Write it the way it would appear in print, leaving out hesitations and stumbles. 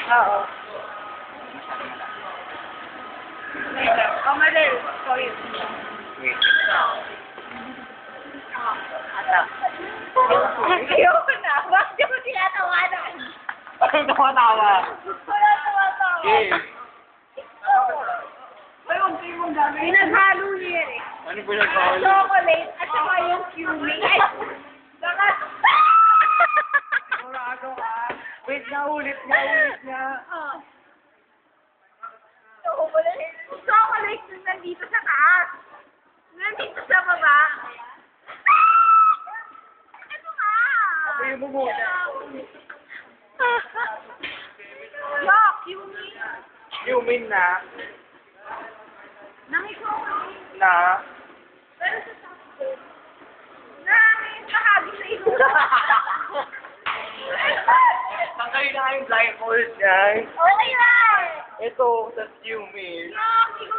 Oo. Oh, Maril. Sorry. Wait. Ata. Ayoko na. Bakit mo tinatawanan? Anong tawa-tawa? Wala tawa-tawa. Okay. Ay, huwag kayo mong dami. Pinaghalo niya yan eh. Ano po nagkakalo? Chocolate at saka yung cumin. Ay, saka... Murado ka. Wait, ulit niya. Oh. Chocolate na nandito sa taas. Nandito sa baba. Ano nga? Apoy mo muna. Yuck, cumin. Human na. Nangi-chocolate. Na. Pero sa taas. Nakahagi sa ilo. Saan kayo na yung blindfold niya? Okay lang. Ito, sa human. Yuck, hindi ko